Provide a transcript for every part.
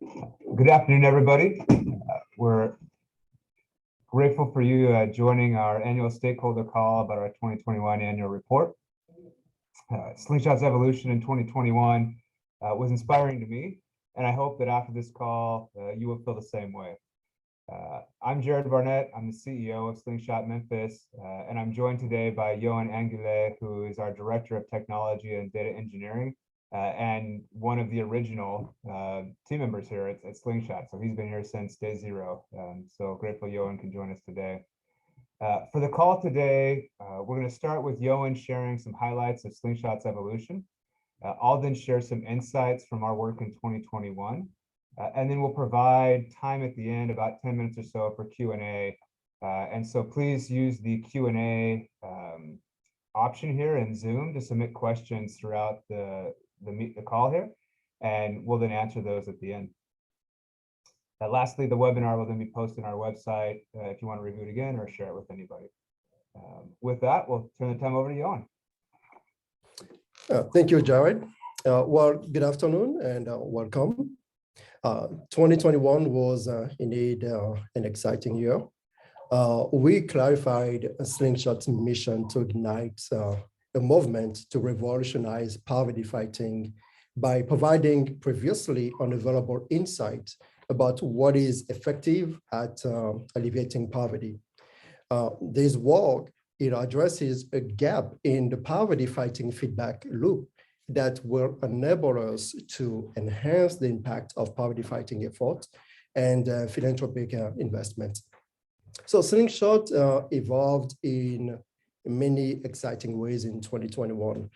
Good afternoon, everybody. We're grateful for you joining our annual stakeholder call about our 2021 annual report. Slingshot's evolution in 2021 was inspiring to me, and I hope that after this call, you will feel the same way. I'm Jared Barnett. I'm the CEO of Slingshot Memphis, and I'm joined today by Yohan Angule, who is our Director of Technology and Data Engineering, and one of the original team members here at Slingshot. So he's been here since day zero. So grateful Yohan can join us today. For the call today, we're going to start with Yohan sharing some highlights of Slingshot's evolution. I'll then share some insights from our work in 2021. And then we'll provide time at the end, about 10 minutes or so for Q&A. And so please use the Q&A option here in Zoom to submit questions throughout the call here, and we'll then answer those at the end. Lastly, the webinar will then be posted on our website if you want to review it again or share it with anybody. With that, we'll turn the time over to Yohan. Thank you, Jared. Well, good afternoon and welcome. 2021 was indeed an exciting year. We clarified Slingshot's mission to ignite a movement to revolutionize poverty fighting by providing previously unavailable insight about what is effective at alleviating poverty. This work addresses a gap in the poverty fighting feedback loop that will enable us to enhance the impact of poverty fighting efforts and philanthropic investments. So Slingshot evolved in many exciting ways in 2021,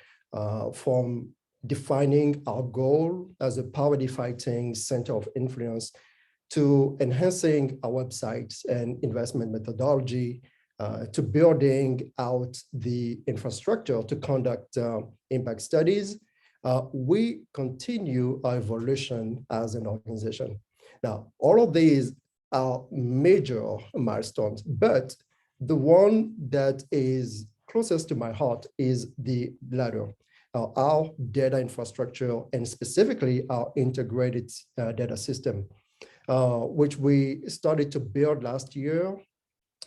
from defining our goal as a poverty fighting center of influence to enhancing our websites and investment methodology, to building out the infrastructure to conduct impact studies. We continue our evolution as an organization. Now, all of these are major milestones, but the one that is closest to my heart is the latter, our data infrastructure, and specifically our integrated data system, which we started to build last year.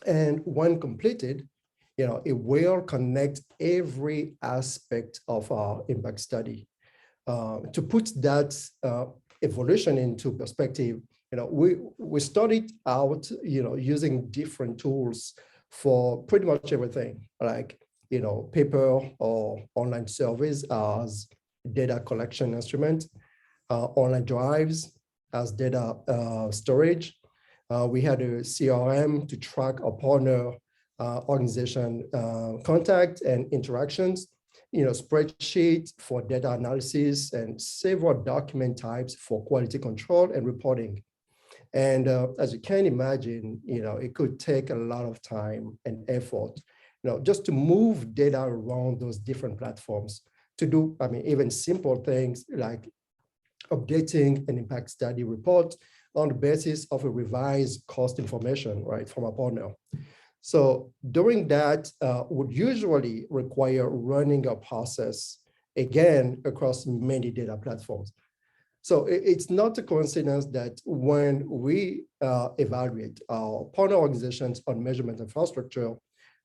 And when completed, it will connect every aspect of our impact study. To put that evolution into perspective, we started out, using different tools for pretty much everything, like, paper or online surveys as data collection instrument, online drives as data storage. We had a CRM to track our partner organization contact and interactions, spreadsheet for data analysis, and several document types for quality control and reporting. And as you can imagine, it could take a lot of time and effort, just to move data around those different platforms to do, even simple things like updating an impact study report on the basis of a revised cost information, right, from a partner. So doing that would usually require running a process, again, across many data platforms. So it's not a coincidence that when we evaluate our partner organizations on measurement infrastructure,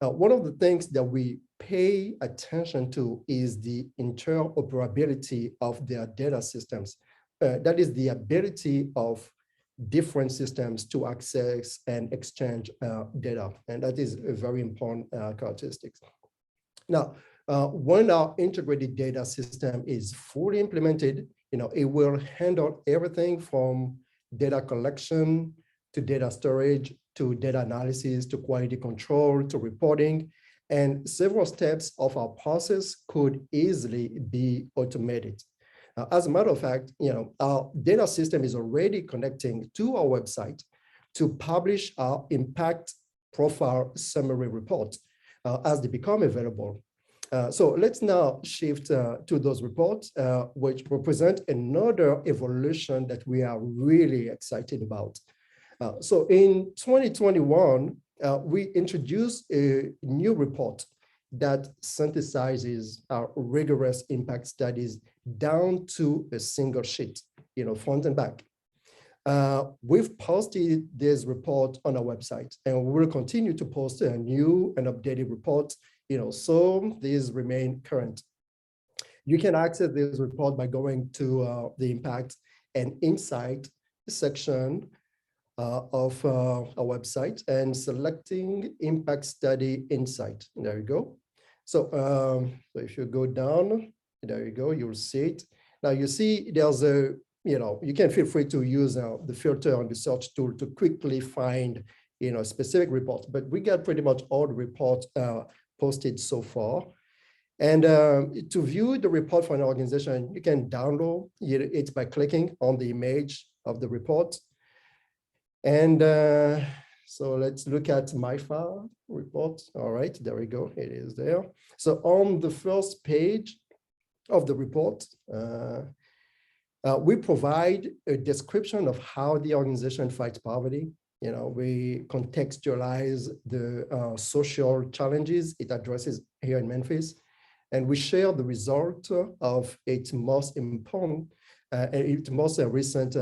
one of the things that we pay attention to is the interoperability of their data systems. That is the ability of different systems to access and exchange data. And that is a very important characteristic. Now, when our integrated data system is fully implemented, it will handle everything from data collection to data storage to data analysis to quality control to reporting, and several steps of our process could easily be automated. As a matter of fact, our data system is already connecting to our website to publish our impact profile summary report as they become available. So let's now shift to those reports, which represent another evolution that we are really excited about. So in 2021, we introduced a new report that synthesizes our rigorous impact studies down to a single sheet, front and back. We've posted this report on our website, and we will continue to post a new and updated report, so these remain current. You can access this report by going to the Impact and Insight section of our website and selecting Impact Study Insight. There you go. So if you go down, there you go, you'll see it. Now you see there's you can feel free to use the filter on the search tool to quickly find specific reports, but we got pretty much all the reports posted so far. And to view the report for an organization, you can download it by clicking on the image of the report. And so let's look at my file report. All right, there we go, it is there. So on the first page of the report, we provide a description of how the organization fights poverty. We contextualize the social challenges it addresses here in Memphis, and we share the result of its most important, its most recent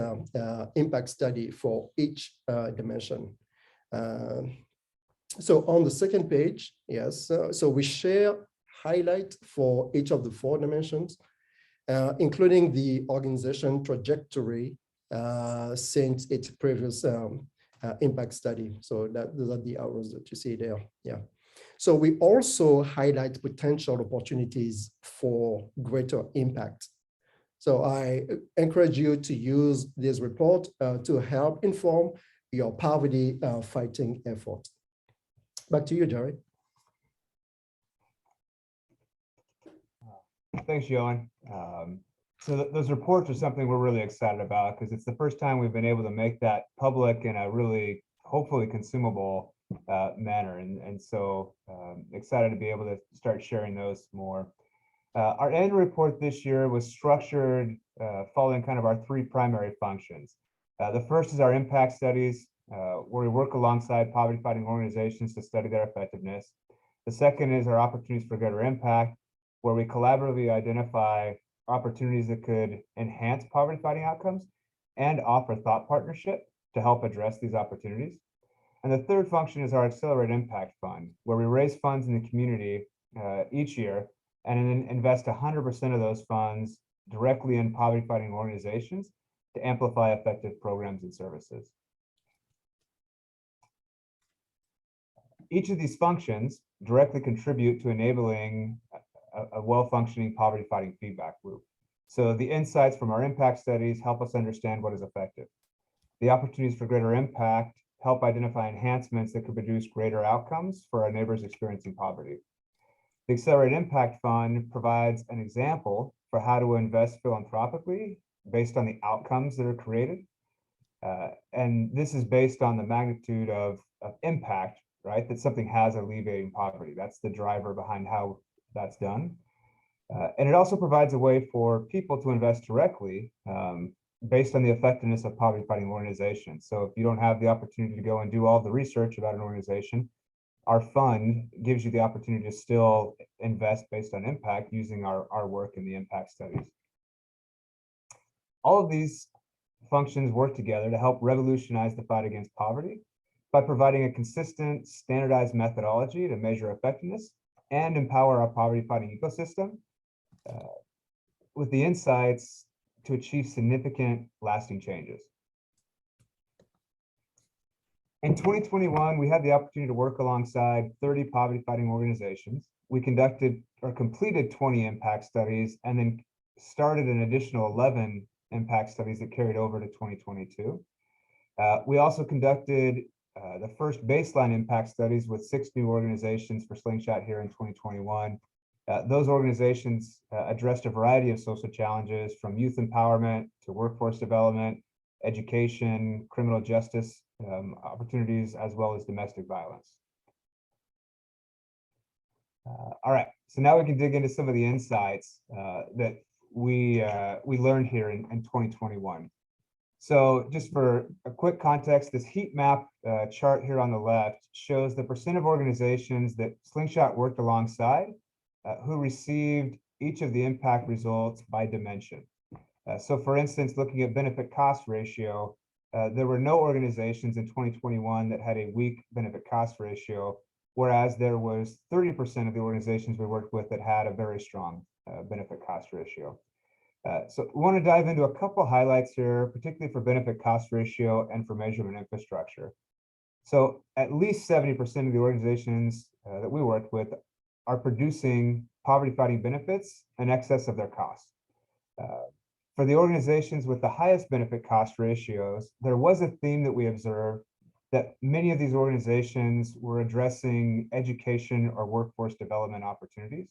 impact study for each dimension. So on the second page, yes, so we share highlight for each of the 4 dimensions, including the organization trajectory since its previous impact study. So those are the arrows that you see there. Yeah. So we also highlight potential opportunities for greater impact. So I encourage you to use this report to help inform your poverty fighting effort. Back to you, Jerry. Thanks, Johan. So those reports are something we're really excited about because it's the first time we've been able to make that public in a really, hopefully, consumable manner. And so excited to be able to start sharing those more. Our annual report this year was structured following kind of our 3 primary functions. The first is our impact studies, where we work alongside poverty fighting organizations to study their effectiveness. The second is our opportunities for greater impact, where we collaboratively identify opportunities that could enhance poverty fighting outcomes and offer thought partnership to help address these opportunities. And the third function is our Accelerate Impact Fund, where we raise funds in the community each year and then invest 100% of those funds directly in poverty fighting organizations to amplify effective programs and services. Each of these functions directly contribute to enabling a well-functioning poverty fighting feedback loop. So the insights from our impact studies help us understand what is effective. The opportunities for greater impact help identify enhancements that could produce greater outcomes for our neighbors experiencing poverty. The Accelerate Impact Fund provides an example for how to invest philanthropically based on the outcomes that are created. And this is based on the magnitude of impact, right, that something has alleviating poverty. That's the driver behind how that's done. And it also provides a way for people to invest directly based on the effectiveness of poverty fighting organizations. So if you don't have the opportunity to go and do all the research about an organization, our fund gives you the opportunity to still invest based on impact using our work in the impact studies. All of these functions work together to help revolutionize the fight against poverty by providing a consistent, standardized methodology to measure effectiveness and empower our poverty fighting ecosystem with the insights to achieve significant lasting changes. In 2021, we had the opportunity to work alongside 30 poverty fighting organizations. We conducted or completed 20 impact studies and then started an additional 11 impact studies that carried over to 2022. We also conducted the first baseline impact studies with 6 new organizations for Slingshot here in 2021. Those organizations addressed a variety of social challenges from youth empowerment to workforce development, education, criminal justice opportunities, as well as domestic violence. All right, so now we can dig into some of the insights that we learned here in 2021. So just for a quick context, this heat map chart here on the left shows the percent of organizations that Slingshot worked alongside who received each of the impact results by dimension. So for instance, looking at benefit cost ratio, there were no organizations in 2021 that had a weak benefit cost ratio, whereas there was 30% of the organizations we worked with that had a very strong benefit cost ratio. So we want to dive into a couple highlights here, particularly for benefit cost ratio and for measurement infrastructure. So at least 70% of the organizations that we worked with are producing poverty fighting benefits in excess of their costs. For the organizations with the highest benefit cost ratios, there was a theme that we observed that many of these organizations were addressing education or workforce development opportunities.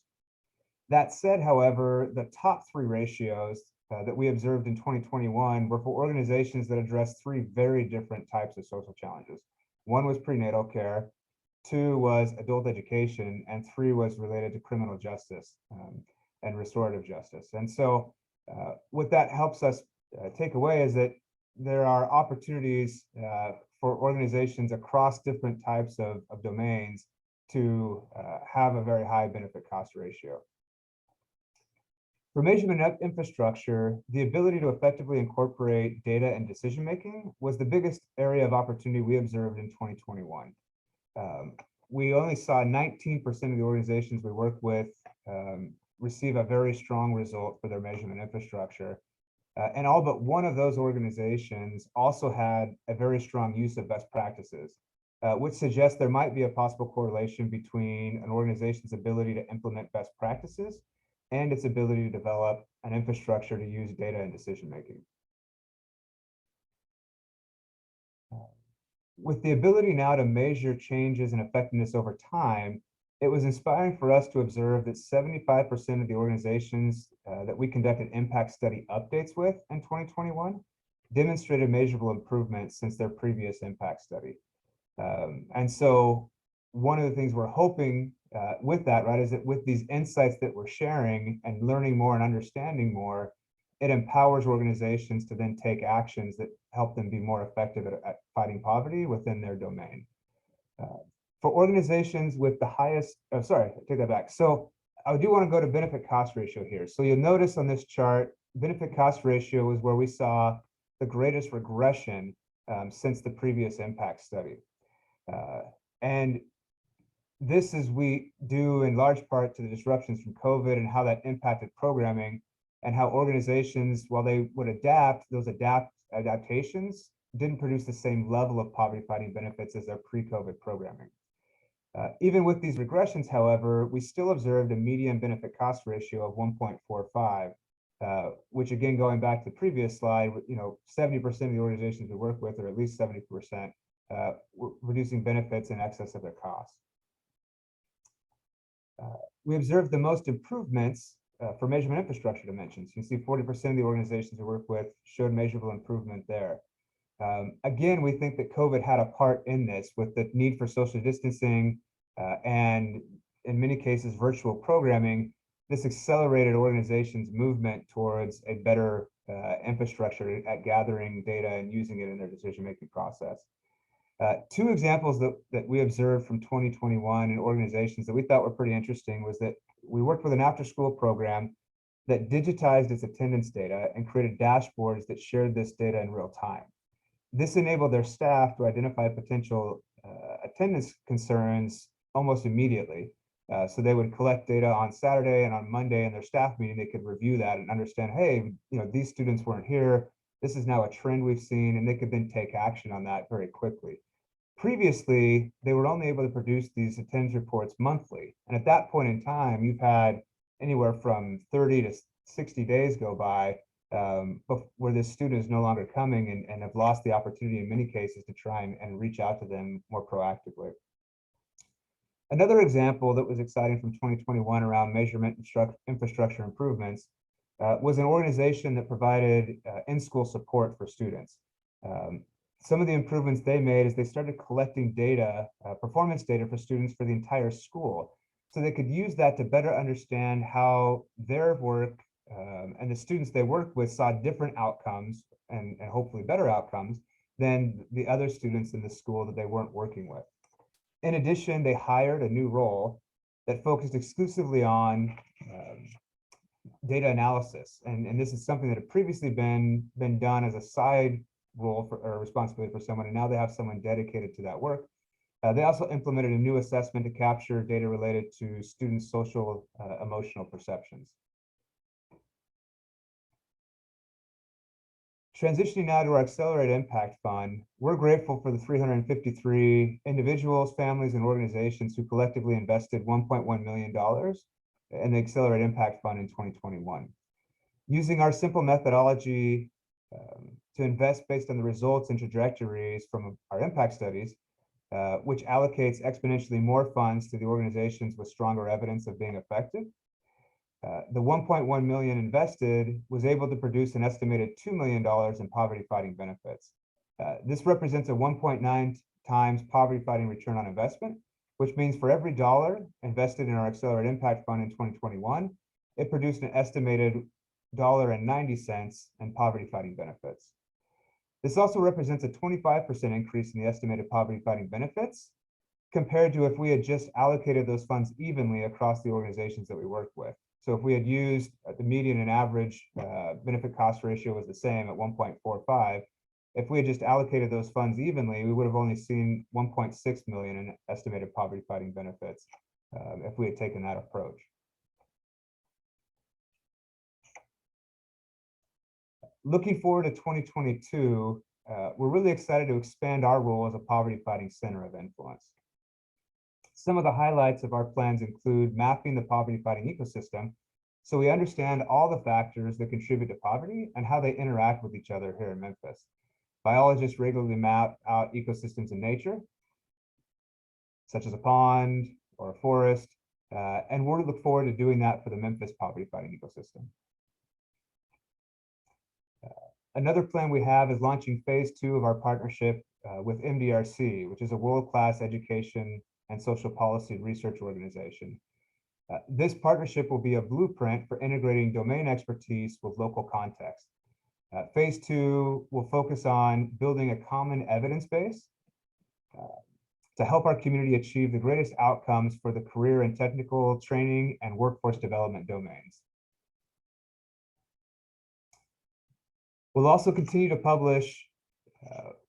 That said, however, the top three ratios that we observed in 2021 were for organizations that addressed three very different types of social challenges. One was prenatal care, two was adult education, and three was related to criminal justice and restorative justice. And so what that helps us take away is that there are opportunities for organizations across different types of domains to have a very high benefit cost ratio. For measurement infrastructure, the ability to effectively incorporate data and decision-making was the biggest area of opportunity we observed in 2021. We only saw 19% of the organizations we work with receive a very strong result for their measurement infrastructure. And all but one of those organizations also had a very strong use of best practices, which suggests there might be a possible correlation between an organization's ability to implement best practices and its ability to develop an infrastructure to use data in decision-making. With the ability now to measure changes in effectiveness over time, it was inspiring for us to observe that 75% of the organizations that we conducted impact study updates with in 2021 demonstrated measurable improvements since their previous impact study. And so one of the things we're hoping with that, right, is that with these insights that we're sharing and learning more and understanding more, it empowers organizations to then take actions that help them be more effective at fighting poverty within their domain. For organizations with the highest, sorry, take that back. So I do want to go to benefit cost ratio here. So you'll notice on this chart, benefit cost ratio is where we saw the greatest regression since the previous impact study. And this is we due in large part to the disruptions from COVID and how that impacted programming and how organizations, while they would adapt, those adaptations didn't produce the same level of poverty fighting benefits as their pre-COVID programming. Even with these regressions, however, we still observed a median benefit cost ratio of 1.45, which again, going back to the previous slide, 70% of the organizations we work with, or at least 70%, were reducing benefits in excess of their costs. We observed the most improvements for measurement infrastructure dimensions. You see 40% of the organizations we work with showed measurable improvement there. Again, we think that COVID had a part in this with the need for social distancing and in many cases, virtual programming. This accelerated organizations' movement towards a better infrastructure at gathering data and using it in their decision-making process. Two examples that we observed from 2021 in organizations that we thought were pretty interesting was that we worked with an after-school program that digitized its attendance data and created dashboards that shared this data in real time. This enabled their staff to identify potential attendance concerns almost immediately. So they would collect data on Saturday, and on Monday in their staff meeting, they could review that and understand, hey, these students weren't here. This is now a trend we've seen, and they could then take action on that very quickly. Previously, they were only able to produce these attendance reports monthly. And at that point in time, you've had anywhere from 30 to 60 days go by where this student is no longer coming and have lost the opportunity in many cases to try and reach out to them more proactively. Another example that was exciting from 2021 around measurement infrastructure improvements was an organization that provided in-school support for students. Some of the improvements they made is they started collecting data, performance data for students for the entire school. So they could use that to better understand how their work and the students they work with saw different outcomes and hopefully better outcomes than the other students in the school that they weren't working with. In addition, they hired a new role that focused exclusively on data analysis. And this is something that had previously been done as a side role for, or responsibility for someone, and now they have someone dedicated to that work. They also implemented a new assessment to capture data related to students' social emotional perceptions. Transitioning now to our Accelerate Impact Fund, we're grateful for the 353 individuals, families, and organizations who collectively invested $1.1 million in the Accelerate Impact Fund in 2021. Using our simple methodology to invest based on the results and trajectories from our impact studies, which allocates exponentially more funds to the organizations with stronger evidence of being effective. The 1.1 million invested was able to produce an estimated $2 million in poverty fighting benefits. This represents a 1.9 times poverty fighting return on investment, which means for every dollar invested in our Accelerate Impact Fund in 2021, it produced an estimated $1.90 in poverty fighting benefits. This also represents a 25% increase in the estimated poverty fighting benefits compared to if we had just allocated those funds evenly across the organizations that we work with. So if we had used the median and average benefit cost ratio was the same at 1.45, if we had just allocated those funds evenly, we would have only seen 1.6 million in estimated poverty fighting benefits if we had taken that approach. Looking forward to 2022, we're really excited to expand our role as a poverty fighting center of influence. Some of the highlights of our plans include mapping the poverty fighting ecosystem, so we understand all the factors that contribute to poverty and how they interact with each other here in Memphis. Biologists regularly map out ecosystems in nature, such as a pond or a forest, and we're looking forward to doing that for the Memphis poverty fighting ecosystem. Another plan we have is launching phase 2 of our partnership with MDRC, which is a world-class education and social policy research organization. This partnership will be a blueprint for integrating domain expertise with local context. Phase 2 will focus on building a common evidence base to help our community achieve the greatest outcomes for the career and technical training and workforce development domains. We'll also continue to publish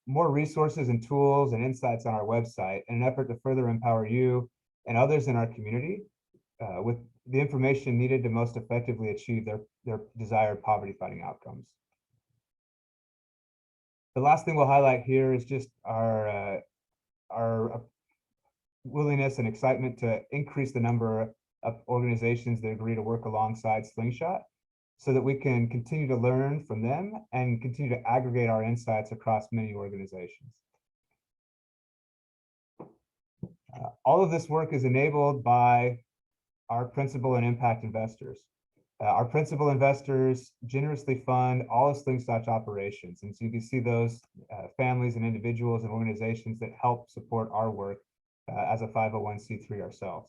more resources and tools and insights on our website in an effort to further empower you and others in our community with the information needed to most effectively achieve their desired poverty fighting outcomes. The last thing we'll highlight here is just our willingness and excitement to increase the number of organizations that agree to work alongside Slingshot, so that we can continue to learn from them and continue to aggregate our insights across many organizations. All of this work is enabled by our principal and impact investors. Our principal investors generously fund all of Slingshot's operations. And so you can see those families and individuals and organizations that help support our work as a 501c3 ourselves.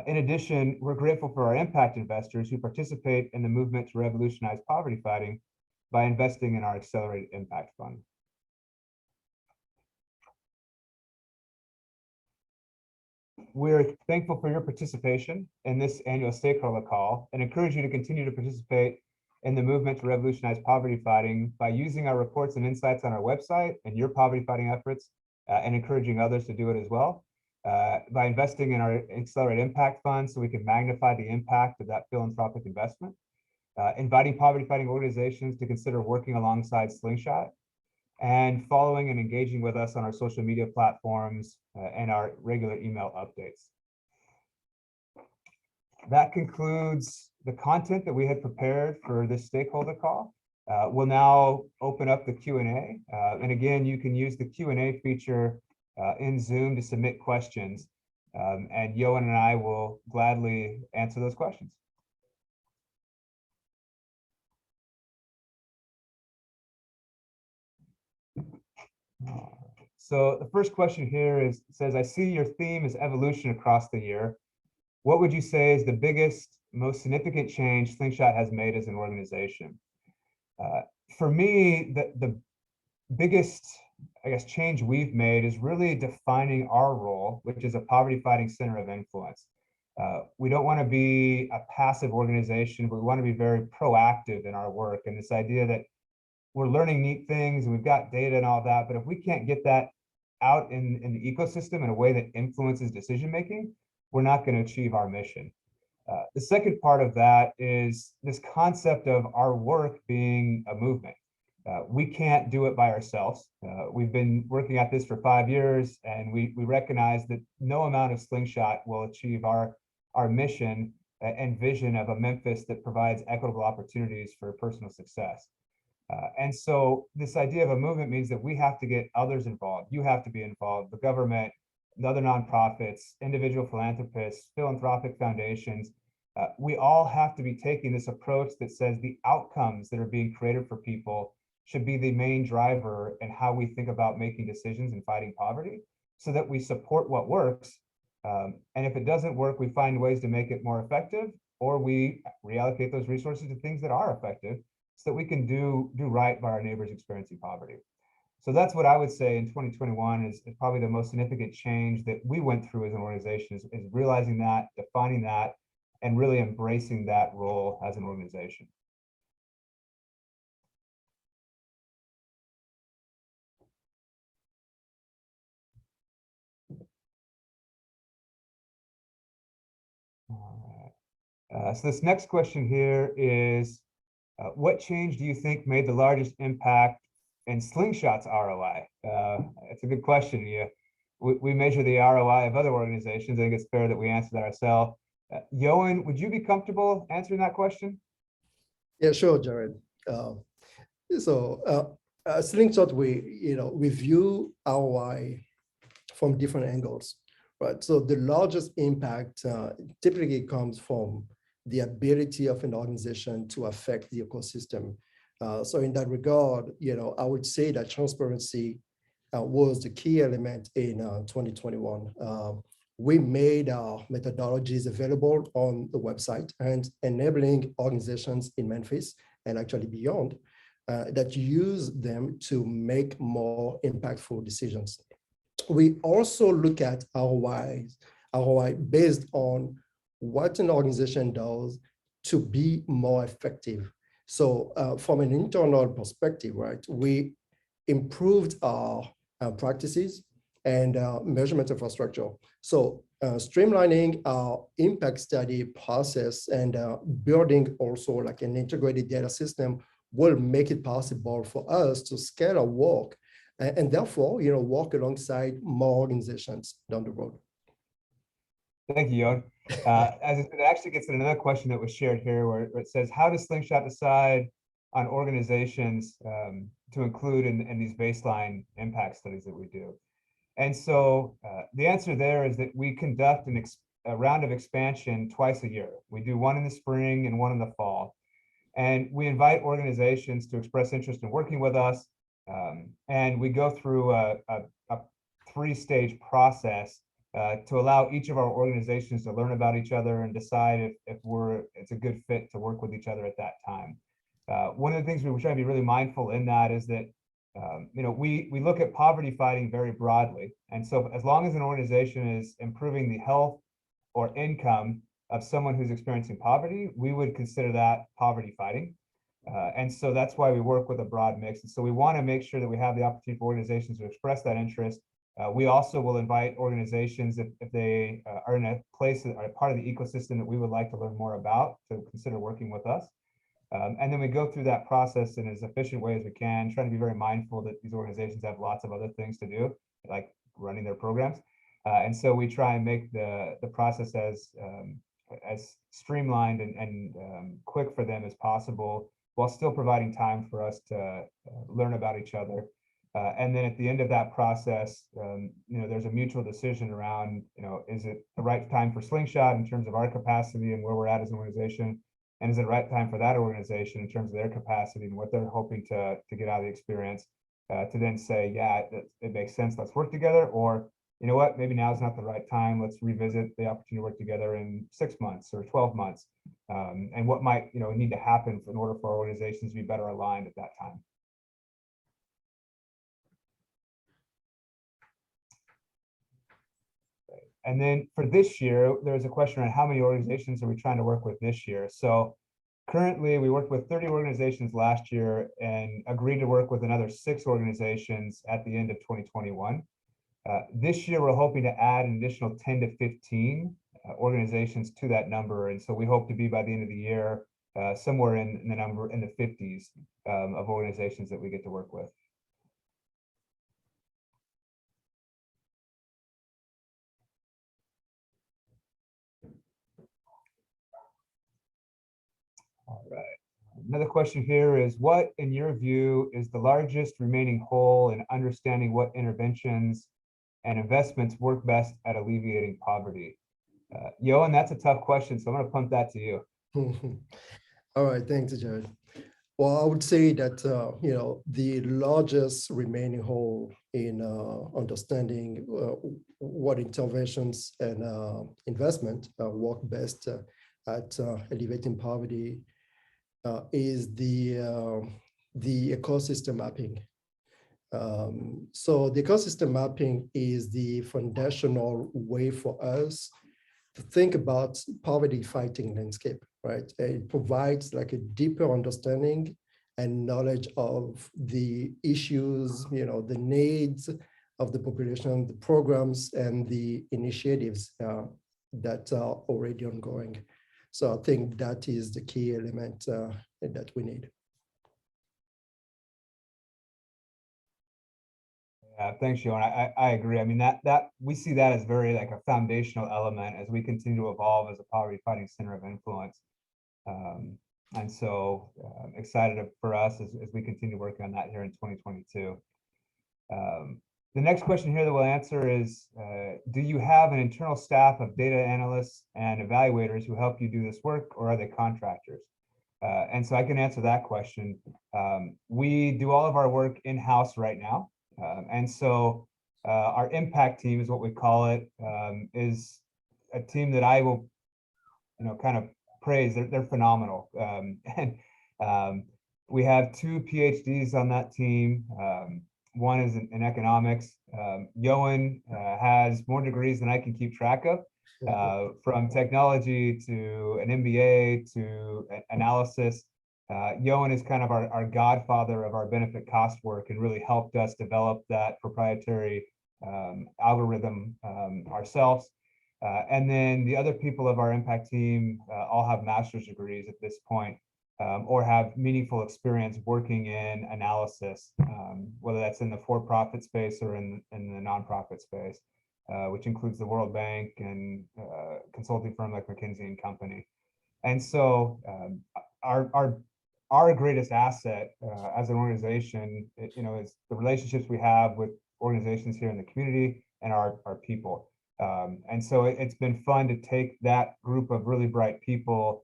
In addition, we're grateful for our impact investors who participate in the movement to revolutionize poverty fighting by investing in our Accelerate Impact Fund. We're thankful for your participation in this annual stakeholder call and encourage you to continue to participate in the movement to revolutionize poverty fighting by using our reports and insights on our website and your poverty fighting efforts and encouraging others to do it as well. By investing in our Accelerate Impact Fund so we can magnify the impact of that philanthropic investment, inviting poverty fighting organizations to consider working alongside Slingshot, and following and engaging with us on our social media platforms and our regular email updates. That concludes the content that we had prepared for this stakeholder call. We'll now open up the Q&A. And again, you can use the Q&A feature in Zoom to submit questions. And Johan and I will gladly answer those questions. So the first question here says, I see your theme is evolution across the year. What would you say is the biggest, most significant change Slingshot has made as an organization? For me, the biggest, I guess, change we've made is really defining our role, which is a poverty fighting center of influence. We don't want to be a passive organization, but we want to be very proactive in our work. And this idea that we're learning neat things and we've got data and all that, but if we can't get that out in the ecosystem in a way that influences decision making, we're not going to achieve our mission. The second part of that is this concept of our work being a movement. We can't do it by ourselves. We've been working at this for 5 years, and we recognize that no amount of Slingshot will achieve our mission and vision of a Memphis that provides equitable opportunities for personal success. And so this idea of a movement means that we have to get others involved. You have to be involved, the government, the other nonprofits, individual philanthropists, philanthropic foundations. We all have to be taking this approach that says the outcomes that are being created for people should be the main driver in how we think about making decisions and fighting poverty, so that we support what works. And if it doesn't work, we find ways to make it more effective, or we reallocate those resources to things that are effective, so that we can do right by our neighbors experiencing poverty. So that's what I would say in 2021 is probably the most significant change that we went through as an organization, is realizing that, defining that, and really embracing that role as an organization. All right. So this next question here is, what change do you think made the largest impact in Slingshot's ROI? It's a good question. We measure the ROI of other organizations. I think it's fair that we answer that ourselves. Yoan, would you be comfortable answering that question? Yeah, sure, Jared. Slingshot, we view ROI from different angles, right? So the largest impact typically comes from the ability of an organization to affect the ecosystem. So in that regard, I would say that transparency was the key element in 2021. We made our methodologies available on the website and enabling organizations in Memphis and actually beyond that use them to make more impactful decisions. We also look at ROI based on what an organization does to be more effective. So from an internal perspective, right, we improved our practices and measurement infrastructure. So streamlining our impact study process and building also like an integrated data system will make it possible for us to scale our work and therefore, work alongside more organizations down the road. Thank you, Yoan. As it actually gets to another question that was shared here, where it says, how does Slingshot decide on organizations to include in these baseline impact studies that we do? And so the answer there is that we conduct a round of expansion twice a year. We do one in the spring and one in the fall. And we invite organizations to express interest in working with us. And we go through a 3-stage process to allow each of our organizations to learn about each other and decide if it's a good fit to work with each other at that time. One of the things we try to be really mindful in that is that we look at poverty fighting very broadly. And so as long as an organization is improving the health or income of someone who's experiencing poverty, we would consider that poverty fighting. And so that's why we work with a broad mix. And so we want to make sure that we have the opportunity for organizations to express that interest. We also will invite organizations if they are in a place that are part of the ecosystem that we would like to learn more about, to consider working with us. And then we go through that process in as efficient way as we can, trying to be very mindful that these organizations have lots of other things to do, like running their programs. And so we try and make the process as streamlined and quick for them as possible, while still providing time for us to learn about each other. And then at the end of that process, there's a mutual decision around, is it the right time for Slingshot in terms of our capacity and where we're at as an organization? And is it the right time for that organization in terms of their capacity and what they're hoping to get out of the experience, to then say, yeah, it makes sense, let's work together, or you know what, maybe now is not the right time, let's revisit the opportunity to work together in 6 months or 12 months, and what might need to happen in order for our organizations to be better aligned at that time. And then for this year, there's a question on how many organizations are we trying to work with this year. So Currently, we worked with 30 organizations last year and agreed to work with another 6 organizations at the end of 2021. This year, we're hoping to add an additional 10 to 15 organizations to that number. And so we hope to be by the end of the year, somewhere in the number in the 50s of organizations that we get to work with. All right. Another question here is, what, in your view, is the largest remaining hole in understanding what interventions and investments work best at alleviating poverty? Johan, that's a tough question, so I'm going to punt that to you. All right, thanks, Jared. Well, I would say that the largest remaining hole in understanding what interventions and investment work best at alleviating poverty is the ecosystem mapping. So the ecosystem mapping is the foundational way for us to think about poverty fighting landscape, right? It provides like a deeper understanding and knowledge of the issues, the needs of the population, the programs and the initiatives that are already ongoing. So I think that is the key element that we need. Yeah, thanks, Johan. I agree. I mean, that we see that as very like a foundational element as we continue to evolve as a poverty fighting center of influence. And so excited for us as we continue working on that here in 2022. The next question here that we'll answer is, do you have an internal staff of data analysts and evaluators who help you do this work, or are they contractors? And so I can answer that question. We do all of our work in-house right now. And so our impact team is what we call it, is a team that I will, kind of praise. They're phenomenal. And we have 2 PhDs on that team. One is in economics. Johan has more degrees than I can keep track of, from technology to an MBA to analysis. Johan is kind of our godfather of our benefit cost work and really helped us develop that proprietary algorithm ourselves. And then the other people of our impact team all have master's degrees at this point, or have meaningful experience working in analysis, whether that's in the for-profit space or in the nonprofit space, which includes the World Bank and consulting firm like McKinsey and Company. And so our greatest asset as an organization, is the relationships we have with organizations here in the community and our people. And so it's been fun to take that group of really bright people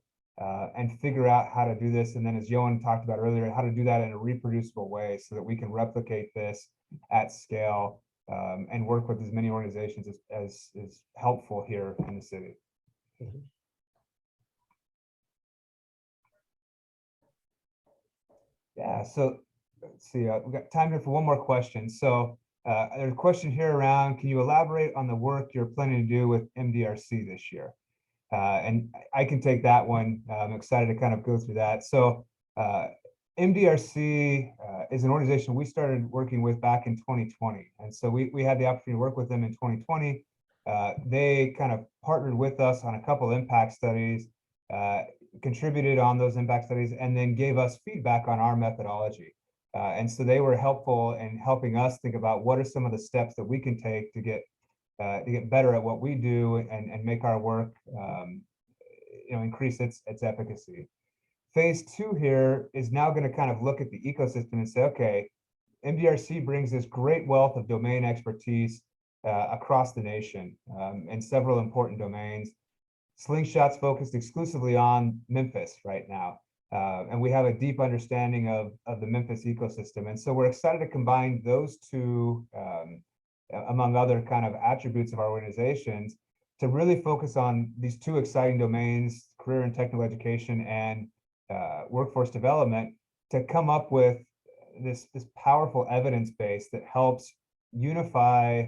and figure out how to do this. And then, as Johan talked about earlier, how to do that in a reproducible way so that we can replicate this at scale and work with as many organizations as is helpful here in the city. Mm-hmm. Yeah, so let's see, we've got time here for one more question. So there's a question here around, can you elaborate on the work you're planning to do with MDRC this year? And I can take that one. I'm excited to kind of go through that. So MDRC is an organization we started working with back in 2020. And so we had the opportunity to work with them in 2020. They kind of partnered with us on a couple impact studies, contributed on those impact studies, and then gave us feedback on our methodology. And so they were helpful in helping us think about what are some of the steps that we can take to get better at what we do and make our work, increase its efficacy. Phase 2 here is now going to kind of look at the ecosystem and say, okay, MDRC brings this great wealth of domain expertise across the nation in several important domains. Slingshot's focused exclusively on Memphis right now. And we have a deep understanding of the Memphis ecosystem. And so we're excited to combine those two, among other kind of attributes of our organizations, to really focus on these 2 exciting domains, career and technical education and workforce development, to come up with this powerful evidence base that helps unify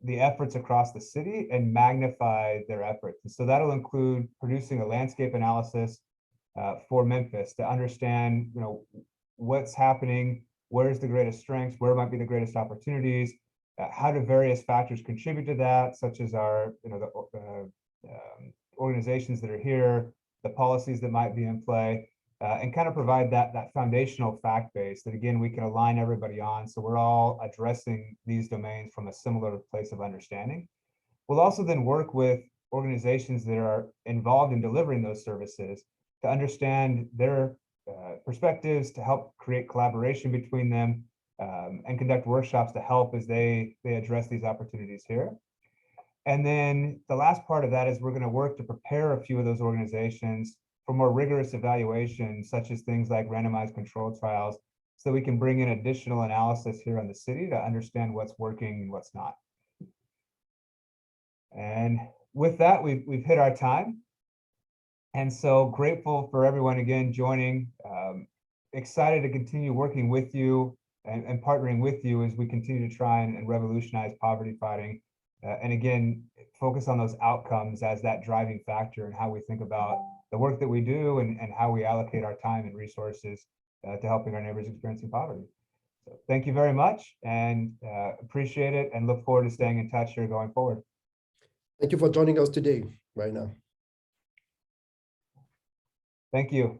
the efforts across the city and magnify their efforts. And so that'll include producing a landscape analysis for Memphis to understand, what's happening, where's the greatest strengths, where might be the greatest opportunities, how do various factors contribute to that, such as our, organizations that are here, the policies that might be in play, and kind of provide that foundational fact base that, again, we can align everybody on, so we're all addressing these domains from a similar place of understanding. We'll also then work with organizations that are involved in delivering those services to understand their perspectives, to help create collaboration between them, and conduct workshops to help as they address these opportunities here. And then the last part of that is we're going to work to prepare a few of those organizations for more rigorous evaluation, such as things like randomized controlled trials, so we can bring in additional analysis here on the city to understand what's working and what's not. And with that, we've hit our time. And so grateful for everyone again joining. Excited to continue working with you and partnering with you as we continue to try and revolutionize poverty fighting. And again, focus on those outcomes as that driving factor and how we think about the work that we do and how we allocate our time and resources to helping our neighbors experiencing poverty. So thank you very much, and appreciate it, and look forward to staying in touch here going forward. Thank you for joining us today, right now. Thank you.